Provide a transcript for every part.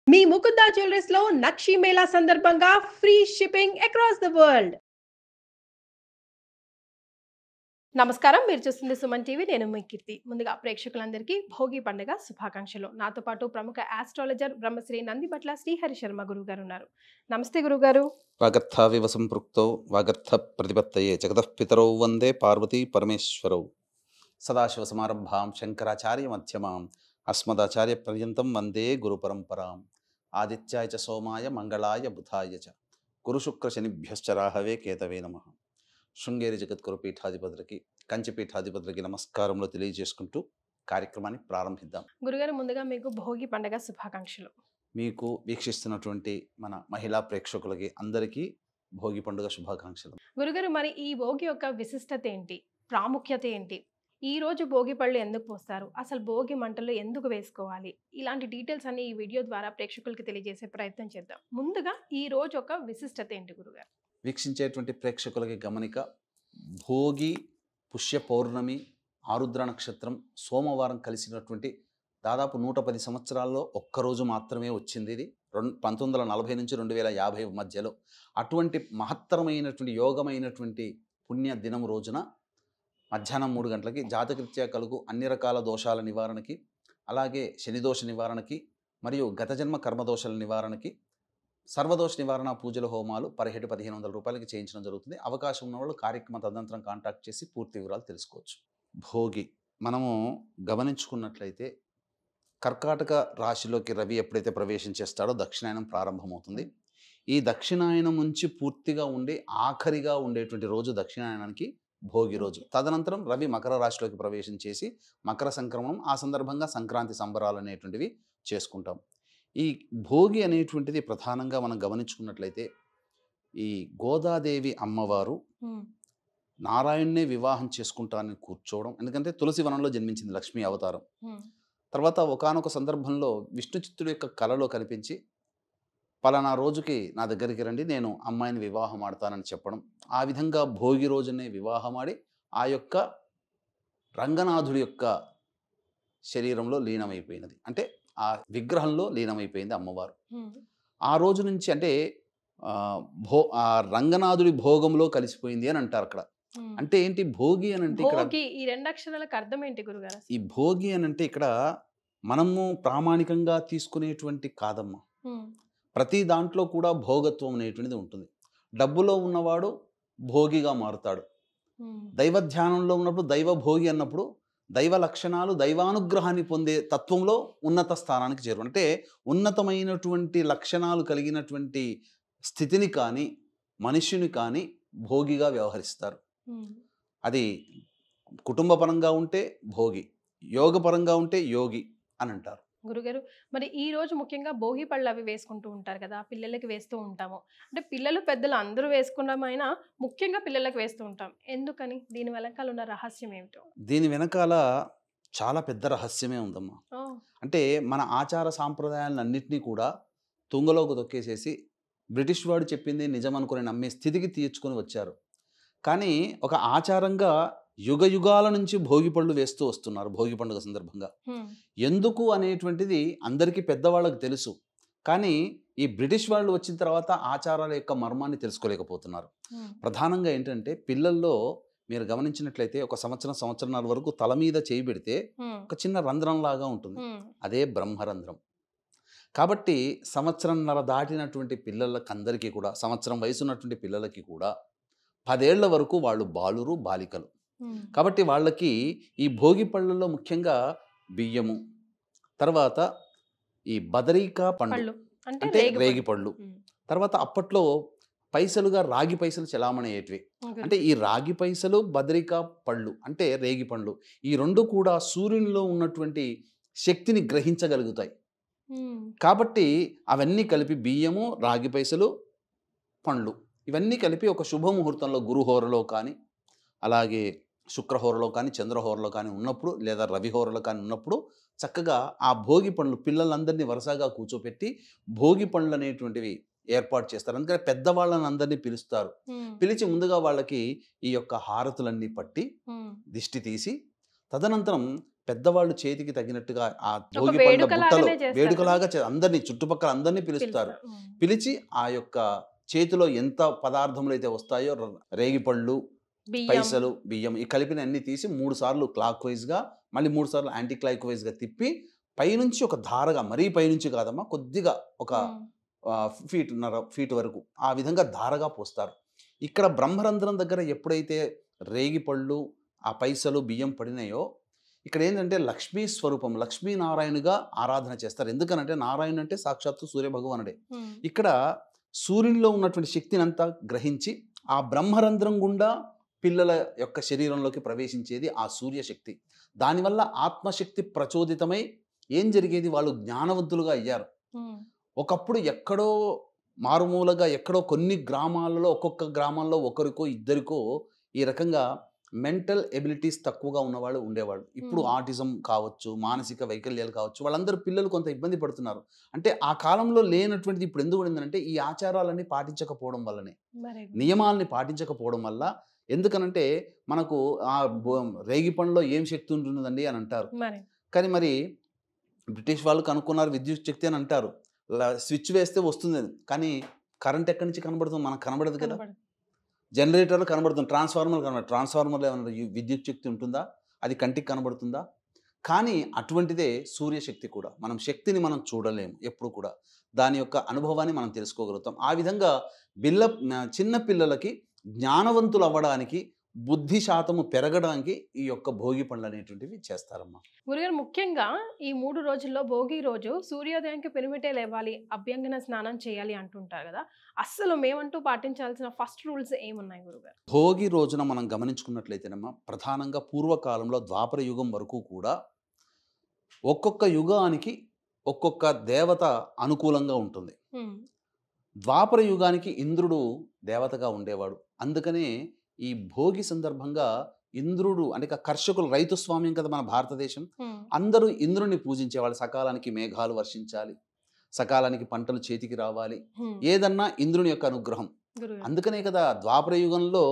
మీ Mukunda jewellers లో నక్షి మేళా సందర్భంగా free shipping across the world. నమస్కారం, మీరు చూస్తుంది సుమన్ టీవీ. నేను మీ కీర్తి. ముందుగా ప్రేక్షకులందరికీ భోగి పండుగ శుభాకాంక్షలు. నాతో పాటు ప్రముఖ ఆస్ట్రాలజర్ బ్రహ్మశ్రీ నందిబట్ల శ్రీహరి శర్మ గురువు గారు ఉన్నారు. నమస్తే గురుగారు. వాగర్థావివ సంపృక్తౌ వాగర్థ ప్రతిపత్తయే జగతః పితరౌ వందే పార్వతీ పరమేశ్వరౌ. సదాశివసమారంభాం శంకరాచార్య మధ్యమాం అస్మదాచార్య పర్యంతం వందే గురు పరంపరాం. ఆదిత్యాయ చ సోమాయ మంగళాయ బుధాయ చ గురుశుక్ర శనిభ్యశ్చ రాహవే కేతవే నమః. శృంగేరి జగద్గురు పీఠాధిపతులకి కంచి పీఠాధిపతులకి నమస్కారములు తెలియజేసుకుంటూ కార్యక్రమాన్ని ప్రారంభిద్దాం. గురుగారు, ముందుగా మీకు భోగి పండుగ శుభాకాంక్షలు. మీకు వీక్షిస్తున్నటువంటి మన మహిళా ప్రేక్షకులకి అందరికీ భోగి పండుగ శుభాకాంక్షలు. గురుగారు, మరి ఈ భోగి యొక్క విశిష్టత ఏంటి, ప్రాముఖ్యత ఏంటి? ఈ రోజు భోగి పళ్ళు ఎందుకు పోస్తారు, అసలు భోగి మంటలు ఎందుకు వేసుకోవాలి? ఇలాంటి డీటెయిల్స్ అన్ని ఈ వీడియో ద్వారా ప్రేక్షకులకి తెలియజేసే ప్రయత్నం చేద్దాం. ముందుగా ఈ రోజు ఒక విశిష్టత ఏంటి గురుగారు? వీక్షించేటువంటి ప్రేక్షకులకి గమనిక, భోగి, పుష్య పౌర్ణమి, ఆరుద్ర నక్షత్రం, సోమవారం కలిసినటువంటి దాదాపు 110 సంవత్సరాల్లో ఒక్కరోజు మాత్రమే వచ్చింది. ఇది 1940 నుంచి 2050 మధ్యలో అటువంటి మహత్తరమైనటువంటి యోగమైనటువంటి పుణ్య దినం రోజున మధ్యాహ్నం 3 గంటలకి జాతకరీత్యా కలుగు అన్ని రకాల దోషాల నివారణకి, అలాగే శనిదోష నివారణకి మరియు గత జన్మ కర్మదోషాల నివారణకి సర్వదోష నివారణ పూజల హోమాలు పర్ హెడ్ 1500 రూపాయలకి చేయించడం జరుగుతుంది. అవకాశం ఉన్నవాళ్ళు కార్యక్రమ తదనంతరం కాంటాక్ట్ చేసి పూర్తి వివరాలు తెలుసుకోవచ్చు. భోగి మనము గమనించుకున్నట్లయితే కర్కాటక రాశిలోకి రవి ఎప్పుడైతే ప్రవేశం చేస్తాడో దక్షిణాయనం ప్రారంభమవుతుంది. ఈ దక్షిణాయనం నుంచి పూర్తిగా ఉండి ఆఖరిగా ఉండేటువంటి రోజు దక్షిణాయనానికి భోగి రోజు. తదనంతరం రవి మకర రాశిలోకి ప్రవేశం చేసి మకర సంక్రమణం, ఆ సందర్భంగా సంక్రాంతి సంబరాలు అనేటువంటివి చేసుకుంటాం. ఈ భోగి అనేటువంటిది ప్రధానంగా మనం గమనించుకున్నట్లయితే ఈ గోదాదేవి అమ్మవారు నారాయణ్ణే వివాహం చేసుకుంటానని కూర్చోవడం, ఎందుకంటే తులసి వనంలో జన్మించింది లక్ష్మీ అవతారం. తర్వాత ఒకానొక సందర్భంలో విష్ణు చిత్తుడి యొక్క కలలో కనిపించి పలానా రోజుకి నా దగ్గరికి రండి, నేను అమ్మాయిని వివాహం ఆడతానని చెప్పడం. ఆ విధంగా భోగి రోజునే వివాహం ఆడి ఆ యొక్క రంగనాథుడి యొక్క శరీరంలో లీనమైపోయినది, అంటే ఆ విగ్రహంలో లీనమైపోయింది అమ్మవారు. ఆ రోజు నుంచి అంటే ఆ రంగనాథుడి భోగంలో కలిసిపోయింది అని అంటారు అక్కడ. అంటే ఏంటి భోగి అని అంటే ఇక్కడ ఈ రెండు అక్షరాలకు అర్థం ఏంటి గురుగారు? ఈ భోగి అని అంటే ఇక్కడ మనము ప్రామాణికంగా తీసుకునేటువంటి కాదమ్మా. ప్రతి దాంట్లో కూడా భోగత్వం అనేటువంటిది ఉంటుంది. డబ్బులో ఉన్నవాడు భోగిగా మారుతాడు. దైవ ధ్యానంలో ఉన్నప్పుడు దైవ భోగి అన్నప్పుడు దైవ లక్షణాలు, దైవానుగ్రహాన్ని పొందే తత్వంలో ఉన్నత స్థానానికి చేరు, అంటే ఉన్నతమైనటువంటి లక్షణాలు కలిగినటువంటి స్థితిని కానీ మనుష్యుని కానీ భోగిగా వ్యవహరిస్తారు. అది కుటుంబపరంగా ఉంటే భోగి, యోగపరంగా ఉంటే యోగి అని అంటారు. గురుగారు, మరి ఈ రోజు ముఖ్యంగా భోగి పళ్ళు అవి వేసుకుంటూ ఉంటారు కదా, పిల్లలకి వేస్తూ ఉంటాము. అంటే పిల్లలు పెద్దలు అందరూ వేసుకున్నామైనా ముఖ్యంగా పిల్లలకు వేస్తూ ఉంటాం. ఎందుకని? దీని వెనకాల ఉన్న రహస్యం ఏమిటో? దీని వెనకాల చాలా పెద్ద రహస్యమే ఉందమ్మా. అంటే మన ఆచార సాంప్రదాయాలన్నింటినీ కూడా తుంగలోకి తొక్కేసేసి బ్రిటిష్ వాడు చెప్పింది నిజం అనుకుని నమ్మే స్థితికి తీర్చుకొని వచ్చారు. కానీ ఒక ఆచారంగా యుగ యుగాల నుంచి భోగి పళ్ళు వేస్తూ వస్తున్నారు. భోగి పండుగ సందర్భంగా ఎందుకు అనేటువంటిది అందరికీ పెద్దవాళ్ళకి తెలుసు, కానీ ఈ బ్రిటిష్ వాళ్ళు వచ్చిన తర్వాత ఆచారాల యొక్క మర్మాన్ని తెలుసుకోలేకపోతున్నారు. ప్రధానంగా ఏంటంటే పిల్లల్లో మీరు గమనించినట్లయితే ఒక సంవత్సరంన్నర వరకు తల మీద చేయి పెడితే ఒక చిన్న రంధ్రం లాగా ఉంటుంది, అదే బ్రహ్మరంధ్రం. కాబట్టి సంవత్సరంన్నర దాటినటువంటి పిల్లలకి అందరికీ కూడా, సంవత్సరం వయసు ఉన్నటువంటి పిల్లలకి కూడా 10 ఏళ్ల వరకు వాళ్ళు బాలురు బాలికలు. కాబట్టి వాళ్ళకి ఈ భోగి పళ్ళల్లో ముఖ్యంగా బియ్యము, తర్వాత ఈ బదరికా పండు అంటే రేగి పళ్ళు, తర్వాత అప్పట్లో పైసలుగా రాగి పైసలు చలామణి అయ్యేటివి. అంటే ఈ రాగి పైసలు, బదరికా పళ్ళు అంటే రేగి పండ్లు, ఈ రెండు కూడా సూర్యునిలో ఉన్నటువంటి శక్తిని గ్రహించగలుగుతాయి. కాబట్టి అవన్నీ కలిపి బియ్యము, రాగి పైసలు, పండ్లు ఇవన్నీ కలిపి ఒక శుభముహూర్తంలో గురుహోరలో కానీ, అలాగే శుక్రహోరలో కానీ, చంద్రహోరలో కానీ ఉన్నప్పుడు, లేదా రవిహోరలో కానీ ఉన్నప్పుడు చక్కగా ఆ భోగి పండ్లు పిల్లలందరినీ వరుసగా కూర్చోపెట్టి భోగి పండ్లు అనేటువంటివి ఏర్పాటు చేస్తారు. అందుకని పెద్దవాళ్ళని అందరినీ పిలుస్తారు. పిలిచి ముందుగా వాళ్ళకి ఈ యొక్క హారతులన్నీ పట్టి దిష్టి తీసి తదనంతరం పెద్దవాళ్ళు చేతికి తగినట్టుగా ఆ ఒక భోగి పండ్ల బుట్టలో వేడుకలాగానే చేస్తారు కదా? వేడుకలాగా అందరినీ చుట్టుపక్కల అందరినీ పిలుస్తారు. పిలుస్తారు. పిలిచి ఆ యొక్క చేతిలో ఎంత పదార్థములు అయితే వస్తాయో రేగిపళ్ళు, బియ్యం. పైసలు, బియ్యం ఈ కలిపిన అన్ని తీసి 3 సార్లు క్లాక్ వైజ్గా మళ్ళీ 3 సార్లు యాంటీ క్లాక్ వైజ్గా తిప్పి పైనుంచి ఒక ధారగా, మరీ పైనుంచి కాదమ్మా, కొద్దిగా ఒక ఫీట్ వరకు ఆ విధంగా ధారగా పోస్తారు. ఇక్కడ బ్రహ్మరంధ్రం దగ్గర ఎప్పుడైతే రేగిపళ్ళు, ఆ పైసలు, బియ్యం పడినాయో ఇక్కడ ఏంటంటే లక్ష్మీ స్వరూపం, లక్ష్మీనారాయణుగా ఆరాధన చేస్తారు. ఎందుకనంటే నారాయణ అంటే సాక్షాత్తు సూర్యభగవానుడే. ఇక్కడ సూర్యునిలో ఉన్నటువంటి శక్తిని అంతా గ్రహించి ఆ బ్రహ్మరంధ్రం గుండా పిల్లల యొక్క శరీరంలోకి ప్రవేశించేది ఆ సూర్యశక్తి. దానివల్ల ఆత్మశక్తి ప్రచోదితమై ఏం జరిగేది, వాళ్ళు జ్ఞానవంతులుగా అయ్యారు. ఒకప్పుడు ఎక్కడో మారుమూలగా ఎక్కడో కొన్ని గ్రామాలలో, ఒక్కొక్క గ్రామాల్లో ఒకరికో ఇద్దరికో ఈ రకంగా మెంటల్ ఎబిలిటీస్ తక్కువగా ఉన్నవాళ్ళు ఉండేవాళ్ళు. ఇప్పుడు ఆటిజం కావచ్చు, మానసిక వైకల్యాలు కావచ్చు, వాళ్ళందరూ పిల్లలు కొంత ఇబ్బంది పడుతున్నారు. అంటే ఆ కాలంలో లేనటువంటిది ఇప్పుడు ఎందుకు ఉండిందంటే ఈ ఆచారాలన్నీ పాటించకపోవడం వల్లనే, నియమాలని పాటించకపోవడం వల్ల. ఎందుకనంటే మనకు ఆ రేగి పండులో ఏం శక్తి ఉంటుందండి అని అంటారు. కానీ మరి బ్రిటిష్ వాళ్ళు కనుక్కున్నారు విద్యుత్ శక్తి అని అంటారు. స్విచ్ వేస్తే వస్తుంది అని. కానీ కరెంట్ ఎక్కడి నుంచి కనబడుతుంది, మనకు కనబడదు కదా. జనరేటర్లు కనబడుతుంది, ట్రాన్స్ఫార్మర్లు కనబడుతుంది. ట్రాన్స్ఫార్మర్లో ఏమన్నా విద్యుత్ శక్తి ఉంటుందా? అది కంటికి కనబడుతుందా? కానీ అటువంటిదే సూర్యశక్తి కూడా. మనం శక్తిని మనం చూడలేము ఎప్పుడు కూడా, దాని యొక్క అనుభవాన్ని మనం తెలుసుకోగలుగుతాం. ఆ విధంగా చిన్న పిల్లలకి జ్ఞానవంతులు అవ్వడానికి, బుద్ధి శాతము పెరగడానికి ఈ యొక్క భోగి పండ్లు అనేటువంటివి చేస్తారమ్మా. గురుగారు, ముఖ్యంగా ఈ 3 రోజుల్లో భోగి రోజు సూర్యోదయానికి పెనిమిటే లేవాలి, అభ్యంగన స్నానం చేయాలి అంటుంటారు కదా. అస్సలు మేమంటూ పాటించాల్సిన ఫస్ట్ రూల్స్ ఏమున్నాయి గురుగారు? భోగి రోజున మనం గమనించుకున్నట్లయితేనమ్మా, ప్రధానంగా పూర్వకాలంలో ద్వాపర యుగం వరకు కూడా ఒక్కొక్క యుగానికి ఒక్కొక్క దేవత అనుకూలంగా ఉంటుంది. ద్వాపర యుగానికి ఇంద్రుడు దేవతగా ఉండేవాడు. అందుకనే ఈ భోగి సందర్భంగా ఇంద్రుడు అంటే కర్షకులు, రైతు స్వామ్యం కదా మన భారతదేశం, అందరూ ఇంద్రుడిని పూజించేవాళ్ళు. సకాలానికి మేఘాలు వర్షించాలి, సకాలానికి పంటలు చేతికి రావాలి, ఏదన్నా ఇంద్రుని యొక్క అనుగ్రహం. అందుకనే కదా ద్వాపర యుగంలో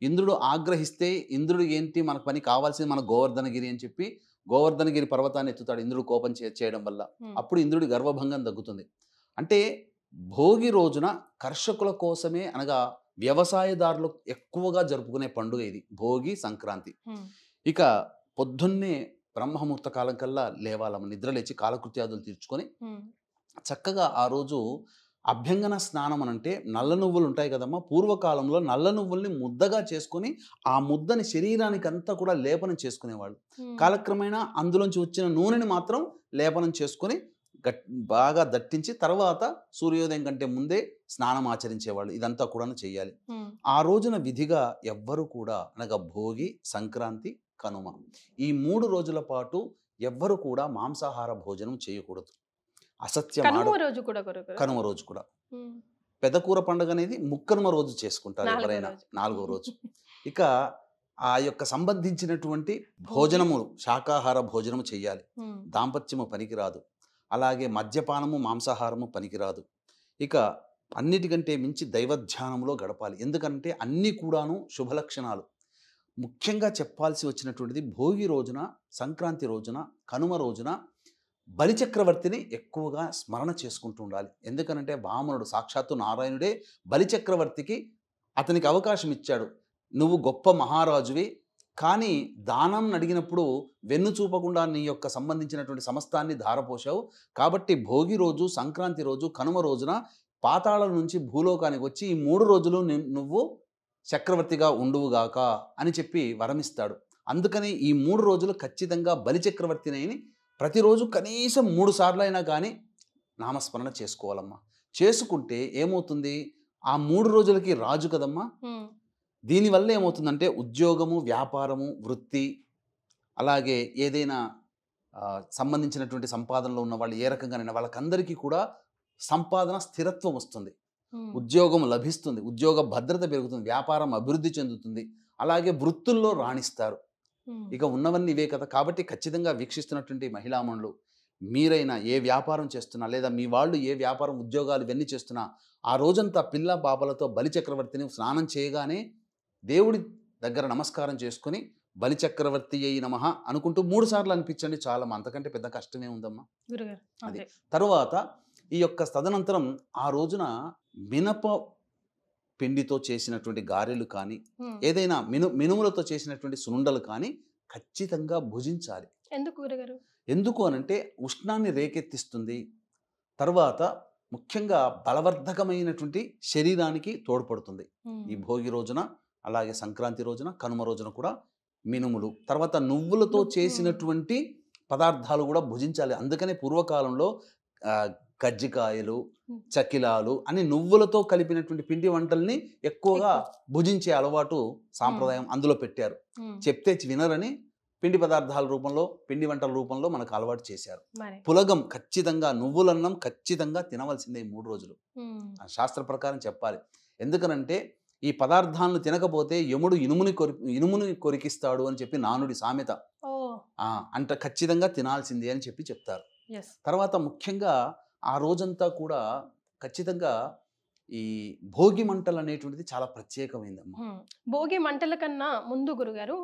ఇంద్రుడు ఆగ్రహిస్తే, ఇంద్రుడు ఏంటి మనకు పని కావాల్సింది మన గోవర్ధనగిరి అని చెప్పి గోవర్ధనగిరి పర్వతాన్ని ఎత్తుతాడు ఇంద్రుడు కోపం చేయడం వల్ల. అప్పుడు ఇంద్రుడి గర్వభంగం తగ్గుతుంది. అంటే భోగి రోజున కర్షకుల కోసమే, అనగా వ్యవసాయదారులు ఎక్కువగా జరుపుకునే పండుగ ఇది భోగి సంక్రాంతి. ఇక పొద్దున్నే బ్రహ్మముహూర్త కాలం కల్లా లేవాలమ్మ, నిద్రలేచి కాలకృత్యాదులు తీర్చుకొని చక్కగా ఆ రోజు అభ్యంగన స్నానం అనంటే నల్ల నువ్వులు ఉంటాయి కదమ్మా. పూర్వకాలంలో నల్ల నువ్వుల్ని ముద్దగా చేసుకొని ఆ ముద్దని శరీరానికి అంతా కూడా లేపనం చేసుకునేవాళ్ళు. కాలక్రమేణా అందులోంచి వచ్చిన నూనెని మాత్రం లేపనం చేసుకొని బాగా దట్టించి తర్వాత సూర్యోదయం కంటే ముందే స్నానం ఆచరించేవాళ్ళు. ఇదంతా కూడా చేయాలి. ఆ రోజున విధిగా ఎవ్వరు కూడా, అనగా భోగి, సంక్రాంతి, కనుమ, ఈ 3 రోజుల పాటు ఎవ్వరు కూడా మాంసాహార భోజనం చేయకూడదు. అసత్యం. కనుమ రోజు కూడా పెదకూర పండుగ అనేది ముక్కనుమ రోజు చేసుకుంటారు ఎవరైనా, 4వ రోజు. ఇక ఆ యొక్క సంబంధించినటువంటి భోజనములు, శాకాహార భోజనము చెయ్యాలి. దాంపత్యము పనికిరాదు, అలాగే మద్యపానము, మాంసాహారము పనికిరాదు. ఇక అన్నిటికంటే మించి దైవధ్యానంలో గడపాలి. ఎందుకంటే అన్నీ కూడాను శుభలక్షణాలు. ముఖ్యంగా చెప్పాల్సి వచ్చినటువంటిది భోగి రోజున, సంక్రాంతి రోజున, కనుమ రోజున బలిచక్రవర్తిని ఎక్కువగా స్మరణ చేసుకుంటూ ఉండాలి. ఎందుకనంటే వామనుడు, సాక్షాత్తు నారాయణుడే బలిచక్రవర్తికి అతనికి అవకాశం ఇచ్చాడు. నువ్వు గొప్ప మహారాజువి, కానీ దానం అడిగినప్పుడు వెన్ను చూపకుండా నీ యొక్క సంబంధించినటువంటి సమస్తాన్ని ధారపోశావు. కాబట్టి భోగి రోజు, సంక్రాంతి రోజు, కనుమ రోజున పాతాళం నుంచి భూలోకానికి వచ్చి ఈ 3 రోజులు నువ్వు చక్రవర్తిగా ఉండువుగాక అని చెప్పి వరమిస్తాడు. అందుకని ఈ 3 రోజులు ఖచ్చితంగా బలిచక్రవర్తిని ప్రతిరోజు కనీసం 3 సార్లు అయినా కానీ నామస్మరణ చేసుకోవాలమ్మా. చేసుకుంటే ఏమవుతుంది, ఆ 3 రోజులకి రాజు కదమ్మా. దీనివల్ల ఏమవుతుందంటే ఉద్యోగము, వ్యాపారము, వృత్తి, అలాగే ఏదైనా సంబంధించినటువంటి సంపాదనలో ఉన్న వాళ్ళు ఏ రకంగానైనా వాళ్ళకందరికీ కూడా సంపాదన స్థిరత్వం వస్తుంది, ఉద్యోగం లభిస్తుంది, ఉద్యోగ భద్రత పెరుగుతుంది, వ్యాపారం అభివృద్ధి చెందుతుంది, అలాగే వృత్తుల్లో రాణిస్తారు. ఇక ఉన్నవన్నీ ఇవే కదా. కాబట్టి ఖచ్చితంగా వీక్షిస్తున్నటువంటి మహిళామణులు, మీరైనా ఏ వ్యాపారం చేస్తున్నా, లేదా మీ వాళ్ళు ఏ వ్యాపారం, ఉద్యోగాలు ఇవన్నీ చేస్తున్నా, ఆ రోజంతా పిల్ల పాపలతో బలిచక్రవర్తిని స్నానం చేయగానే దేవుడి దగ్గర నమస్కారం చేసుకుని బలిచక్రవర్తి అయి నమః అనుకుంటూ 3 సార్లు అనిపించండి చాలమ్మా, అంతకంటే పెద్ద కష్టమే ఉందమ్మా. గురుగారు అది. అంతే. తరువాత ఈ యొక్క తదనంతరం ఆ రోజున మినప పిండితో చేసినటువంటి గారెలు కానీ, ఉమ్. ఏదైనా మినుములతో చేసినటువంటి సునుండలు కానీ ఖచ్చితంగా భుజించాలి. ఎందుకు గురుగారు? ఎందుకు అనంటే ఉష్ణాన్ని రేకెత్తిస్తుంది. తర్వాత ముఖ్యంగా బలవర్ధకమైనటువంటి శరీరానికి తోడ్పడుతుంది. ఉమ్. ఈ భోగి రోజున, అలాగే సంక్రాంతి రోజున, కనుమ రోజున కూడా మినుములు, తర్వాత నువ్వులతో చేసినటువంటి పదార్థాలు కూడా భుజించాలి. అందుకనే పూర్వకాలంలో కజ్జికాయలు, చకిలాలు అని నువ్వులతో కలిపినటువంటి పిండి వంటల్ని ఎక్కువగా భుజించే అలవాటు సాంప్రదాయం అందులో పెట్టారు. ఉమ్. చెప్తే వినరని పిండి పదార్థాల రూపంలో, పిండి వంటల రూపంలో మనకు అలవాటు చేశారు. మరి. పులగం ఖచ్చితంగా, నువ్వులన్నం ఖచ్చితంగా తినవలసిందే ఈ 3 రోజులు. ఉమ్. ఆ శాస్త్ర ప్రకారం చెప్పాలి. ఎందుకనంటే ఈ పదార్థాలను తినకపోతే యముడు ఇనుముని కొరికిస్తాడు అని చెప్పి నానుడి సామెత. ఓ. అంట ఖచ్చితంగా తినాల్సిందే అని చెప్పి చెప్తారు. yes. తర్వాత ముఖ్యంగా ఆ రోజంతా కూడా ఖచ్చితంగా ఈ భోగి మంటలు అనేటువంటిది చాలా ప్రత్యేకమైందమ్మా. భోగి మంటల కన్నా ముందు గురుగారు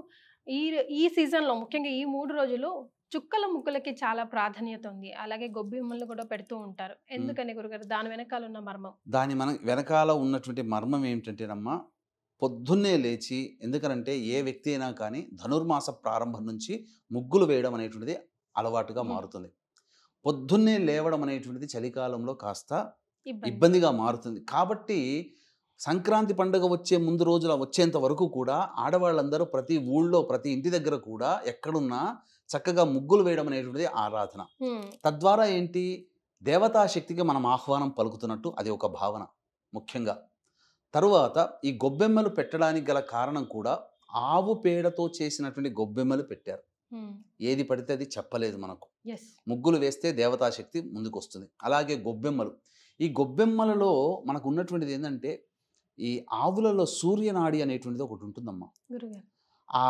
ఈ ఈ సీజన్లో ముఖ్యంగా ఈ 3 రోజులు చుక్కల ముక్కలకి చాలా ప్రాధాన్యత ఉంది. అలాగే గొబ్బెమ్మలు కూడా పెడుతూ ఉంటారు. ఎందుకని గురుగారు? దాని వెనకాల ఉన్న మర్మం. దాని వెనకాల ఉన్నటువంటి మర్మం ఏమిటంటేనమ్మా, పొద్దున్నే లేచి, ఎందుకనంటే ఏ వ్యక్తి అయినా కానీ ధనుర్మాస ప్రారంభం నుంచి ముగ్గులు వేయడం అనేటువంటిది అలవాటుగా మారుతుంది. పొద్దున్నే లేవడం అనేటువంటిది చలికాలంలో కాస్త ఇబ్బందిగా మారుతుంది. కాబట్టి సంక్రాంతి పండుగ వచ్చే ముందు రోజుల వచ్చేంత వరకు కూడా ఆడవాళ్ళందరూ ప్రతి ఊళ్ళో, ప్రతి ఇంటి దగ్గర కూడా ఎక్కడున్నా చక్కగా ముగ్గులు వేయడం అనేటువంటిది ఆరాధన. తద్వారా ఏంటి, దేవతాశక్తికి మనం ఆహ్వానం పలుకుతున్నట్టు అది ఒక భావన ముఖ్యంగా. తరువాత ఈ గొబ్బెమ్మలు పెట్టడానికి గల కారణం కూడా ఆవు పేడతో చేసినటువంటి గొబ్బెమ్మలు పెట్టారు. ఏది పడితే అది చెప్పలేదు మనకు. ముగ్గులు వేస్తే దేవతాశక్తి ముందుకు వస్తుంది. అలాగే గొబ్బెమ్మలు, ఈ గొబ్బెమ్మలలో మనకు ఉన్నటువంటిది ఏంటంటే ఈ ఆవులలో సూర్యనాడి అనేటువంటిది ఒకటి ఉంటుందమ్మా. ఆ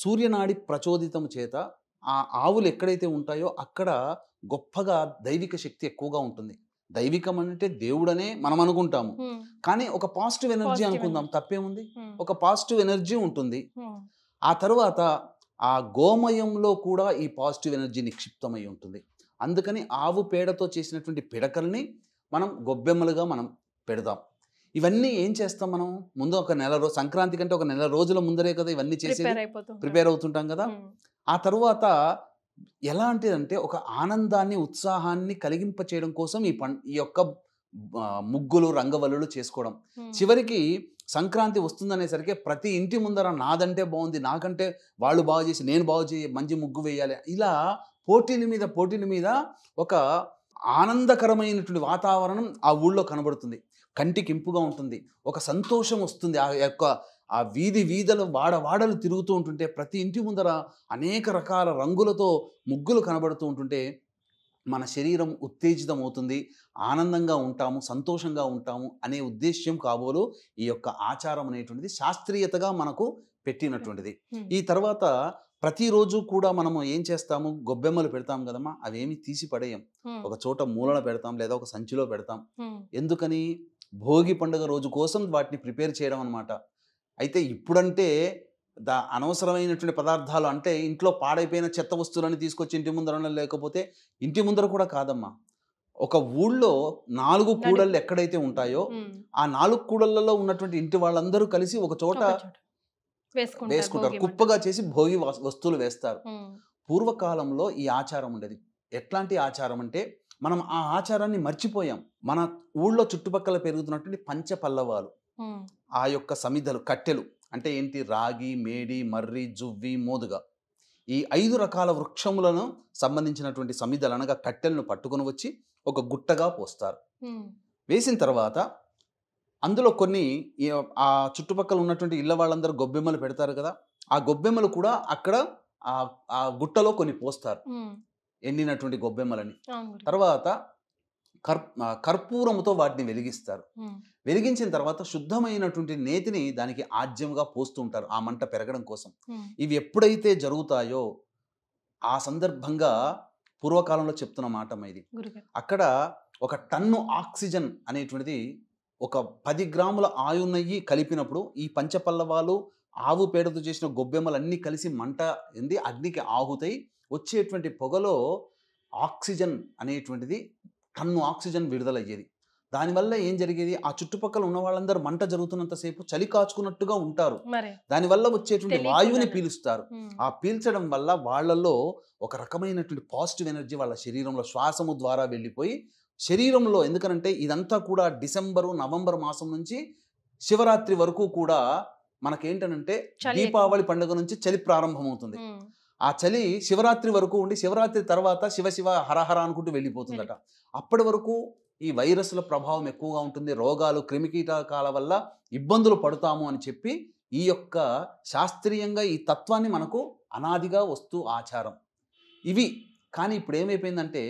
సూర్యనాడి ప్రచోదితం చేత ఆ ఆవులు ఎక్కడైతే ఉంటాయో అక్కడ గొప్పగా దైవిక శక్తి ఎక్కువగా ఉంటుంది. దైవికం అంటే దేవుడనే మనం అనుకుంటాము, కానీ ఒక పాజిటివ్ ఎనర్జీ అనుకుందాం, తప్పేముంది. ఒక పాజిటివ్ ఎనర్జీ ఉంటుంది. ఆ తర్వాత ఆ గోమయంలో కూడా ఈ పాజిటివ్ ఎనర్జీ నిక్షిప్తమై ఉంటుంది. అందుకని ఆవు పేడతో చేసినటువంటి పిడకల్ని మనం గొబ్బెమ్మలుగా మనం పెడదాం. ఇవన్నీ ఏం చేస్తాం మనం, ముందు ఒక నెల రోజు, సంక్రాంతి కంటే ఒక నెల రోజుల ముందరే కదా ఇవన్నీ చేసి ప్రిపేర్ అవుతుంటాం కదా. ఆ తర్వాత ఎలాంటిదంటే ఒక ఆనందాన్ని, ఉత్సాహాన్ని కలిగింప చేయడం కోసం ఈ యొక్క ముగ్గులు, రంగవల్లులు చేసుకోవడం. చివరికి సంక్రాంతి వస్తుందనేసరికి ప్రతి ఇంటి ముందర నాదంటే బాగుంది, నాకంటే వాళ్ళు బాగు చేసి నేను బాగు చేసి మంచి ముగ్గు వేయాలి, ఇలా పోటీల మీద ఒక ఆనందకరమైనటువంటి వాతావరణం ఆ ఊళ్ళో కనబడుతుంది. కంటికి ఇంపుగా ఉంటుంది, ఒక సంతోషం వస్తుంది. ఆ వీధులు వాడలు తిరుగుతూ ఉంటుంటే ప్రతి ఇంటి ముందర అనేక రకాల రంగులతో ముగ్గులు కనబడుతూ ఉంటుంటే మన శరీరం ఉత్తేజితం అవుతుంది, ఆనందంగా ఉంటాము, సంతోషంగా ఉంటాము అనే ఉద్దేశ్యం కాబోలు ఈ యొక్క ఆచారం అనేటువంటిది శాస్త్రీయతగా మనకు పెట్టినటువంటిది. ఈ తర్వాత ప్రతిరోజు కూడా మనము ఏం చేస్తాము, గొబ్బెమ్మలు పెడతాం కదమ్మా, అవేమి తీసి పడేయం, ఒక చోట మూలన పెడతాం లేదా ఒక సంచిలో పెడతాం. ఎందుకని, భోగి పండుగ రోజు కోసం వాటిని ప్రిపేర్ చేయడం అన్నమాట. అయితే ఇప్పుడంటే అనవసరమైనటువంటి పదార్థాలు అంటే ఇంట్లో పాడైపోయిన చెత్త వస్తువులని తీసుకొచ్చి ఇంటి ముందర, లేకపోతే ఇంటి ముందర కూడా కాదమ్మా, ఒక ఊళ్ళో 4 కూడళ్ళు ఎక్కడైతే ఉంటాయో ఆ 4 కూడళ్లలో ఉన్నటువంటి ఇంటి వాళ్ళందరూ కలిసి ఒక చోట వేసుకుంటారు, కుప్పగా చేసి భోగి వస్తువులు వేస్తారు. పూర్వకాలంలో ఈ ఆచారం ఉండేది. ఎట్లాంటి ఆచారం అంటే మనం ఆ ఆచారాన్ని మర్చిపోయాం. మన ఊళ్ళో చుట్టుపక్కల పెరుగుతున్నటువంటి పంచపల్లవాలు, ఆ యొక్క సమిధలు, కట్టెలు అంటే ఏంటి, రాగి, మేడి, మర్రి, జువ్వి, మోదుగ, ఈ 5 రకాల వృక్షములను సంబంధించినటువంటి సమిధలు అనగా కట్టెలను పట్టుకొని వచ్చి ఒక గుట్టగా పోస్తారు. వేసిన తర్వాత అందులో కొన్ని ఆ చుట్టుపక్కల ఉన్నటువంటి ఇళ్ళ వాళ్ళందరూ గొబ్బెమ్మలు పెడతారు కదా, ఆ గొబ్బెమ్మలు కూడా అక్కడ ఆ గుట్టలో కొన్ని పోస్తారు, ఎండినటువంటి గొబ్బెమ్మలని. తర్వాత కర్పూరముతో వాటిని వెలిగిస్తారు. వెలిగించిన తర్వాత శుద్ధమైనటువంటి నేతిని దానికి ఆజ్యంగా పోస్తూ ఉంటారు ఆ మంట పెరగడం కోసం. ఇవి ఎప్పుడైతే జరుగుతాయో ఆ సందర్భంగా పూర్వకాలంలో చెప్తున్న మాట ఇది, అక్కడ 1 టన్ను ఆక్సిజన్ అనేటువంటిది ఒక 10 గ్రాముల ఆయునయ్యి కలిపినప్పుడు ఈ పంచపల్లవాలు ఆవు పేడతో చేసిన గొబ్బెమ్మలన్నీ కలిసి మంట ఎంది అగ్నికి ఆహుతై వచ్చేటువంటి పొగలో ఆక్సిజన్ అనేటువంటిది టన్ను ఆక్సిజన్ విడుదలయ్యేది. దానివల్ల ఏం జరిగేది, ఆ చుట్టుపక్కల ఉన్న వాళ్ళందరూ మంట జరుగుతున్నంతసేపు చలి కాచుకున్నట్టుగా ఉంటారు. మరి దానివల్ల వచ్చేటువంటి వాయువుని తెలియకుండానే. పీలుస్తారు. ఉమ్. ఆ పీల్చడం వల్ల వాళ్ళల్లో ఒక రకమైనటువంటి పాజిటివ్ ఎనర్జీ వాళ్ళ శరీరంలో శ్వాసము ద్వారా వెళ్ళిపోయి శరీరంలో, ఎందుకనంటే ఇదంతా కూడా డిసెంబరు నవంబర్ మాసం నుంచి శివరాత్రి వరకు కూడా మనకేంటనంటే చలి దీపావళి పండుగ నుంచి చలి ప్రారంభమవుతుంది. ఉమ్. ఆ చలి శివరాత్రి వరకు ఉండి శివరాత్రి తర్వాత శివ శివ హరహర అనుకుంటూ వెళ్ళిపోతుందట. అప్పటి వరకు ఈ వైరస్ల ప్రభావం ఎక్కువగా ఉంటుంది, రోగాలు క్రిమికీటకాల వల్ల ఇబ్బందులు పడతాము అని చెప్పి ఈ యొక్క శాస్త్రీయంగా ఈ తత్వాన్ని మనకు అనాదిగా వస్తూ ఆచారం ఇవి. కానీ ఇప్పుడు ఏమైపోయిందంటే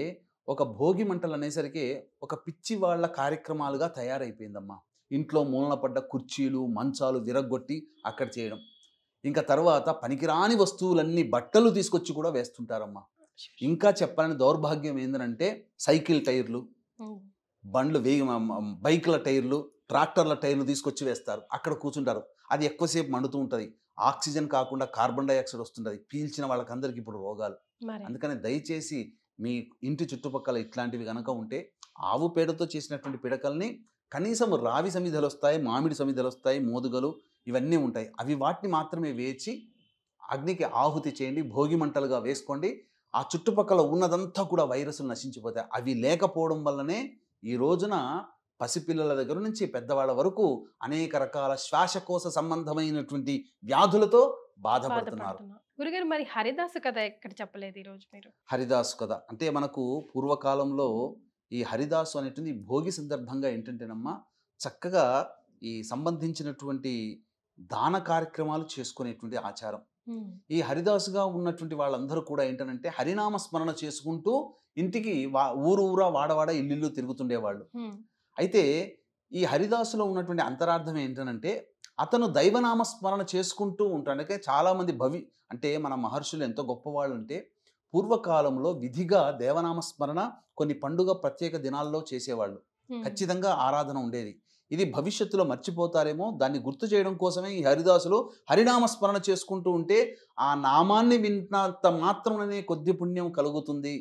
ఒక భోగి మంటలు అనేసరికి ఒక పిచ్చి వాళ్ళ కార్యక్రమాలుగా తయారైపోయిందమ్మా. ఇంట్లో మూలన పడ్డ కుర్చీలు మంచాలు విరగ్గొట్టి అక్కడ చేయడం, ఇంకా తర్వాత పనికిరాని వస్తువులన్నీ బట్టలు తీసుకొచ్చి కూడా వేస్తుంటారమ్మా. ఇంకా చెప్పాలని దౌర్భాగ్యం ఏంటంటే సైకిల్ టైర్లు, ఉమ్. బండ్లు బైకుల టైర్లు, ట్రాక్టర్ల టైర్లు తీసుకొచ్చి వేస్తారు, అక్కడ కూర్చుంటారు. అది ఎక్కువసేపు మండుతూ ఉంటుంది, ఆక్సిజన్ కాకుండా కార్బన్ డైఆక్సైడ్ వస్తుంటుంది, పీల్చిన వాళ్ళకందరికీ ఇప్పుడు రోగాలు. మరి అందుకని దయచేసి మీ ఇంటి చుట్టుపక్కల ఇట్లాంటివి కనుక ఉంటే ఆవు పేడతో చేసినటువంటి పిడకల్ని కనీసం రావి సమిధలు వస్తాయి, మామిడి సమిధలు వస్తాయి, మోదుగలు ఇవన్నీ ఉంటాయి, అవి వాటిని మాత్రమే వేచి అగ్నికి ఆహుతి చేయండి, భోగి మంటలుగా వేసుకోండి. ఆ చుట్టుపక్కల ఉన్నదంతా కూడా వైరస్లు నశించిపోతాయి. అవి లేకపోవడం వల్లనే ఈ రోజున పసిపిల్లల దగ్గర నుంచి పెద్దవాళ్ళ వరకు అనేక రకాల శ్వాసకోశ సంబంధమైనటువంటి వ్యాధులతో బాధపడుతున్నారు. బాధపడుతున్నా. గురుగారు, మరి హరిదాసు కథ ఎక్కడ చెప్పలేదు ఈరోజు మీరు? హరిదాసు కథ అంటే మనకు పూర్వకాలంలో ఈ హరిదాసు అనేటువంటి భోగి సందర్భంగా ఏంటంటేనమ్మా చక్కగా ఈ సంబంధించినటువంటి దాన కార్యక్రమాలు చేసుకునేటువంటి ఆచారం. ఉమ్. ఈ హరిదాసుగా ఉన్నటువంటి వాళ్ళందరూ కూడా ఏంటంటే హరినామ స్మరణ చేసుకుంటూ ఇంటికి ఊరు ఊరా వాడవాడ ఇల్లు తిరుగుతుండేవాళ్ళు. ఉమ్. అయితే ఈ హరిదాసులో ఉన్నటువంటి అంతరార్థం ఏంటంటే అతను దైవనామ స్మరణ చేసుకుంటూ ఉంటాడు. అంటే చాలామంది అంటే మన మహర్షులు ఎంతో గొప్పవాళ్ళు అంటే పూర్వకాలంలో విధిగా దేవనామ స్మరణ కొన్ని పండుగ ప్రత్యేక దినాల్లో చేసేవాళ్ళు, ఉమ్. ఖచ్చితంగా ఆరాధన ఉండేది. ఇది భవిష్యత్తులో మర్చిపోతారేమో, దాన్ని గుర్తు చేయడం కోసమే ఈ హరిదాసులు హరినామ స్మరణ చేసుకుంటూ ఉంటే ఆ నామాన్ని విన్నంత మాత్రంలోనే కొద్ది పుణ్యం కలుగుతుంది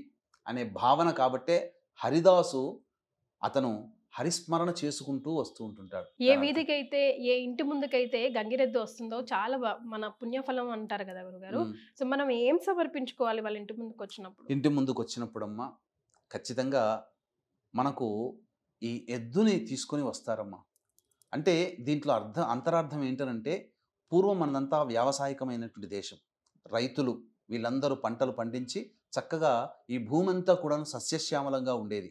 అనే భావన. కాబట్టే హరిదాసు అతను హరిస్మరణ చేసుకుంటూ వస్తూ ఉంటుంటాడు. ఏ వీధికైతే, ఏ ఇంటి ముందుకైతే గంగిరెద్దు వస్తుందో చాలా మన పుణ్యఫలం అంటారు కదా గురుగారు. సో మనం ఏం సమర్పించుకోవాలి వాళ్ళ ఇంటి ముందుకు వచ్చినప్పుడు? ఇంటి ముందుకు వచ్చినప్పుడమ్మా ఖచ్చితంగా మనకు ఈ ఎద్దుని తీసుకొని వస్తారమ్మా. అంటే దీంట్లో అంతరార్థం ఏంటంటే పూర్వం మనదంతా వ్యావసాయికమైనటువంటి దేశం, రైతులు వీళ్ళందరూ పంటలు పండించి చక్కగా ఈ భూమి అంతా కూడా సస్యశ్యామలంగా ఉండేది.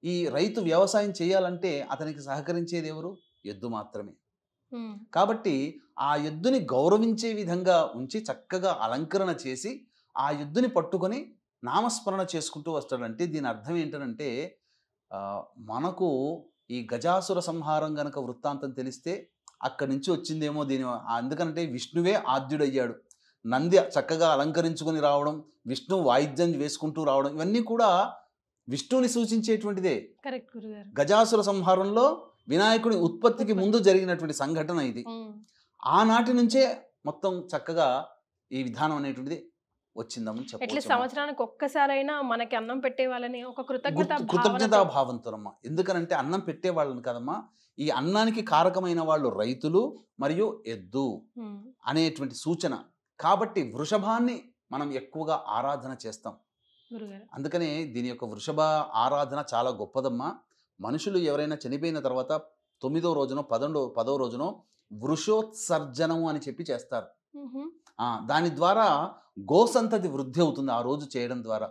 ఈ రైతు వ్యవసాయం చేయాలంటే అతనికి సహకరించేది ఎవరు? ఎద్దు మాత్రమే. ఉమ్. కాబట్టి ఆ ఎద్దుని గౌరవించే విధంగా ఉంచి చక్కగా అలంకరణ చేసి ఆ ఎద్దుని పట్టుకొని నామస్మరణ చేసుకుంటూ వస్తాడంటే దీని అర్థం ఏంటంటే మనకు ఈ గజాసుర సంహారం గనక వృత్తాంతం తెలిస్తే అక్కడి నుంచి వచ్చిందేమో దీని. ఎందుకంటే విష్ణువే ఆద్యుడయ్యాడు, నంది చక్కగా అలంకరించుకొని రావడం, విష్ణు వాయిద్యం వేసుకుంటూ రావడం, ఇవన్నీ కూడా విష్ణువుని సూచించేటువంటిదే. కరెక్ట్ గురుగారు. గజాసుర సంహారంలో వినాయకుడి ఉత్పత్తికి ముందు జరిగినటువంటి సంఘటన ఇది. ఉమ్. ఆనాటి నుంచే మొత్తం చక్కగా ఈ విధానం అనేటువంటిది వచ్చిందని ఎట్లా చెప్పవచ్చు. సంవత్సరానికి ఒక్కసారైనా మనకి అన్నం పెట్టే వాళ్ళని ఒక కృతజ్ఞతా భావంతోనమ్మా. ఎందుకనంటే అన్నం పెట్టే వాళ్ళని కదమ్మా, ఈ అన్నానికి కారకమైన వాళ్ళు రైతులు మరియు ఎద్దు అనేటువంటి సూచన. కాబట్టి వృషభాన్ని మనం ఎక్కువగా ఆరాధన చేస్తాం. అందుకనే దీని యొక్క వృషభ ఆరాధన చాలా గొప్పదమ్మా. మనుషులు ఎవరైనా చనిపోయిన తర్వాత 9వ రోజునో 10వ రోజునో వృషోత్సర్జనము అని చెప్పి చేస్తారు. దాని ద్వారా గోసంతతి వృద్ధి అవుతుంది ఆ రోజు చేయడం ద్వారా,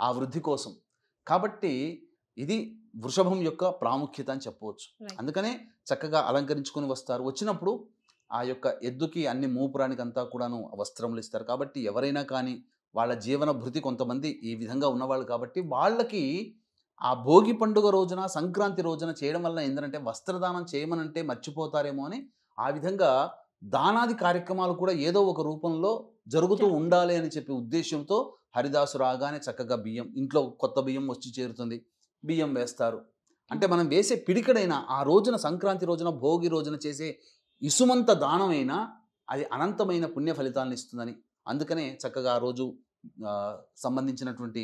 ఆ వృద్ధి కోసం. కాబట్టి ఇది వృషభం యొక్క ప్రాముఖ్యత అని చెప్పవచ్చు. అందుకనే చక్కగా అలంకరించుకొని వస్తారు. వచ్చినప్పుడు ఆ యొక్క ఎద్దుకి అన్ని మూపురానికి అంతా కూడాను వస్త్రములు ఇస్తారు. కాబట్టి ఎవరైనా కానీ వాళ్ళ జీవన భృతి కొంతమంది ఈ విధంగా ఉన్నవాళ్ళు కాబట్టి వాళ్ళకి ఆ భోగి పండుగ రోజున సంక్రాంతి రోజున చేయడం వల్ల ఏంటంటే వస్త్రదానం చేయమనంటే మర్చిపోతారేమో అని ఆ విధంగా దానాది కార్యక్రమాలు కూడా ఏదో ఒక రూపంలో జరుగుతూ ఉండాలి అని చెప్పి ఉద్దేశంతో హరిదాసు రాగానే చక్కగా బియ్యం, ఇంట్లో కొత్త బియ్యం వచ్చి చేరుతుంది, బియ్యం వేస్తారు. అంటే మనం వేసే పిడికడైనా ఆ రోజున సంక్రాంతి రోజున భోగి రోజున చేసే ఇసుమంత దానమైనా అది అనంతమైన పుణ్య ఫలితాలను ఇస్తుందని, అందుకనే చక్కగా ఆ రోజు సంబంధించినటువంటి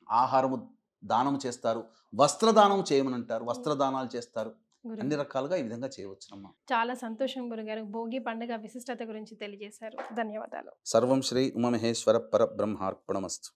ఆహారము దానం చేస్తారు, వస్త్రదానం చేయమని అంటారు, వస్త్రదానాలు చేస్తారు. గురువు అన్ని రకాలుగా ఈ విధంగా చేయవచ్చునమ్మా. చాలా సంతోషం గురుగారు. భోగి పండుగ విశిష్టత గురించి తెలియజేశారు. ధన్యవాదాలు. సర్వం శ్రీ ఉమామహేశ్వర పరబ్రహ్మార్పణమస్తు.